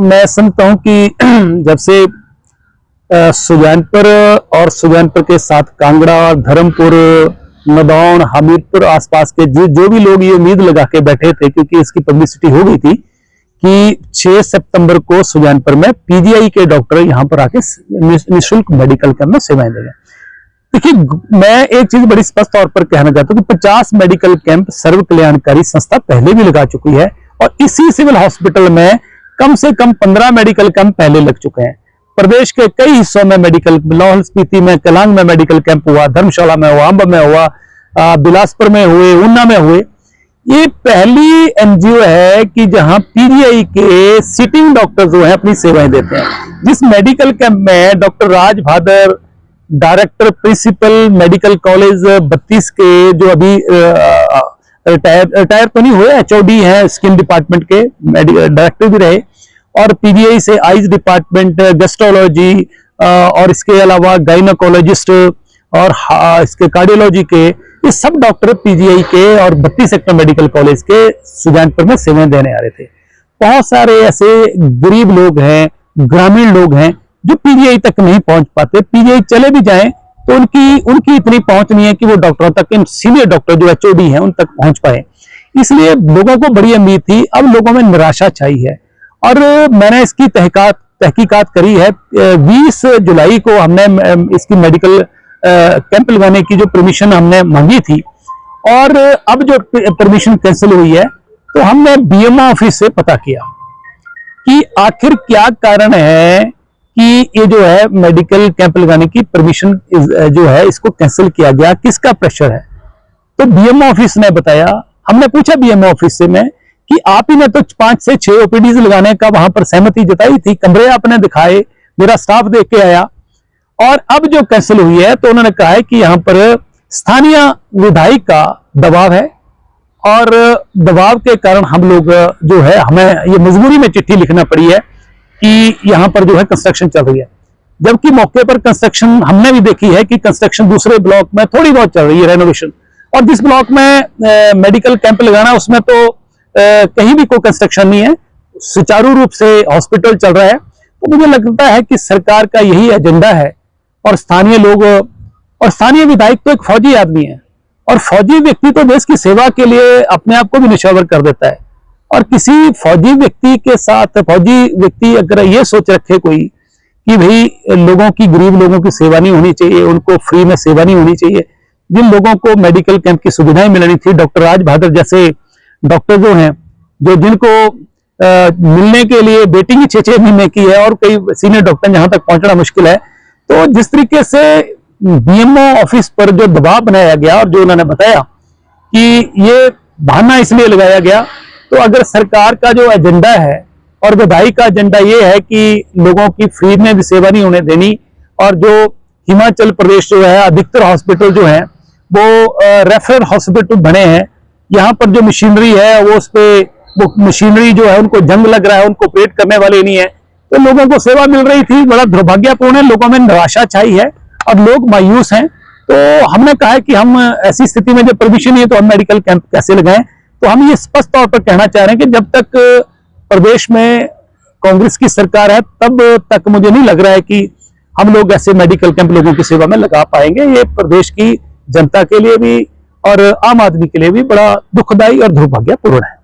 मैं समझता हूं कि जब से सुजानपुर और सुजानपुर के साथ कांगड़ा, धर्मपुर, नदौन, हमीरपुर आसपास के जो भी लोग ये उम्मीद लगा के बैठे थे, क्योंकि इसकी पब्लिसिटी हो गई थी कि 6 सितंबर को सुजानपुर में पीजीआई के डॉक्टर यहां पर आके निःशुल्क मेडिकल कैंप में सेवाएं देंगे। देखिए, मैं एक चीज बड़ी स्पष्ट तौर पर कहना चाहता हूं कि 50 मेडिकल कैंप सर्व कल्याणकारी संस्था पहले भी लगा चुकी है और इसी सिविल हॉस्पिटल में कम से कम 15 मेडिकल कैंप पहले लग चुके हैं। प्रदेश के कई हिस्सों में मेडिकल, लाहौल स्पीति में, केलांग में मेडिकल कैंप हुआ, धर्मशाला में हुआ, अंब में हुआ, बिलासपुर में हुए, ऊना में हुए। ये पहली एनजीओ है कि जहां पीजीआई के सिटिंग डॉक्टर जो है अपनी सेवाएं देते हैं। जिस मेडिकल कैंप में doctor Raj Bhadar, director principal medical college 32 के, जो अभी रिटायर तो नहीं हुए, एचओडी है स्किन डिपार्टमेंट के, डायरेक्टर भी रहे, और पीजीआई से आइज डिपार्टमेंट, गैस्ट्रोलॉजी और इसके अलावा गायनोकोलॉजिस्ट और इसके कार्डियोलॉजी के, ये सब डॉक्टर पीजीआई के और 32 सेक्टर मेडिकल कॉलेज के सुजानपुर में सेवाएं देने आ रहे थे। बहुत सारे ऐसे गरीब लोग हैं, ग्रामीण लोग हैं जो पीजीआई तक नहीं पहुंच पाते। पीजीआई चले भी जाएं तो उनकी इतनी पहुंच नहीं है कि वो डॉक्टरों तक, सीनियर डॉक्टर जो एचओडी हैं उन तक पहुंच पाए। इसलिए लोगों को बड़ी उम्मीद थी, अब लोगों में निराशा छाई है। और मैंने इसकी तहकीकात करी है। 20 जुलाई को हमने इसकी मेडिकल कैंप लगाने की जो परमिशन हमने मांगी थी, और अब जो परमिशन कैंसिल हुई है, तो हमने बीएमओ ऑफिस से पता किया कि आखिर क्या कारण है कि ये जो है मेडिकल कैंप लगाने की परमिशन जो है इसको कैंसिल किया गया, किसका प्रेशर है। तो बीएमओ ऑफिस ने बताया, हमने पूछा बीएमओ ऑफिस से मैं कि आप ही ने तो 5 से 6 ओपीडीज लगाने का वहां पर सहमति जताई थी, कमरे आपने दिखाए, मेरा स्टाफ देख के आया, और अब जो कैंसिल हुई है तो उन्होंने कहा है कि यहां पर स्थानीय विधायक का दबाव है, और दबाव के कारण हम लोग जो है, हमें ये मजबूरी में चिट्ठी लिखना पड़ी है कि यहां पर जो है कंस्ट्रक्शन चल रही है। जबकि मौके पर कंस्ट्रक्शन हमने भी देखी है कि कंस्ट्रक्शन दूसरे ब्लॉक में थोड़ी बहुत चल रही है, रेनोवेशन, और जिस ब्लॉक में मेडिकल कैंप लगाना उसमें तो कहीं भी कोई कंस्ट्रक्शन नहीं है, सुचारू रूप से हॉस्पिटल चल रहा है। तो मुझे लगता है कि सरकार का यही एजेंडा है, और स्थानीय लोग, और स्थानीय विधायक तो एक फौजी आदमी है, और फौजी व्यक्ति तो देश की सेवा के लिए अपने आप को भी निछावर कर देता है। और किसी फौजी व्यक्ति के साथ, फौजी व्यक्ति अगर ये सोच रखे कोई कि भाई लोगों की, गरीब लोगों की सेवा नहीं होनी चाहिए, उनको फ्री में सेवा नहीं होनी चाहिए, जिन लोगों को मेडिकल कैंप की सुविधाएं मिलनी थी, डॉक्टर राज भादर जैसे डॉक्टर जो हैं, जो जिनको मिलने के लिए वेटिंग 6-6 महीने की है, और कई सीनियर डॉक्टर जहां तक पहुंचना मुश्किल है। तो जिस तरीके से बीएमओ ऑफिस पर जो दबाव बनाया गया, और जो उन्होंने बताया कि ये बहाना इसलिए लगाया गया, तो अगर सरकार का जो एजेंडा है और विधायक का एजेंडा ये है कि लोगों की फ्री में भी सेवा नहीं होने देनी, और जो हिमाचल प्रदेश जो है, अधिकतर हॉस्पिटल जो है वो रेफरल हॉस्पिटल बने हैं, यहाँ पर जो मशीनरी है वो वो मशीनरी जो है उनको जंग लग रहा है, उनको ऑपरेट करने वाले नहीं है, तो लोगों को सेवा मिल रही थी। बड़ा दुर्भाग्यपूर्ण है, लोगों में निराशा छाई है और लोग मायूस हैं। तो हमने कहा है कि हम ऐसी स्थिति में जब परमिशन नहीं है तो हम मेडिकल कैंप कैसे लगाएं। तो हम ये स्पष्ट तौर पर कहना चाह रहे हैं कि जब तक प्रदेश में कांग्रेस की सरकार है, तब तक मुझे नहीं लग रहा है कि हम लोग ऐसे मेडिकल कैंप लोगों की सेवा में लगा पाएंगे। ये प्रदेश की जनता के लिए भी और आम आदमी के लिए भी बड़ा दुखदायी और दुर्भाग्यपूर्ण है।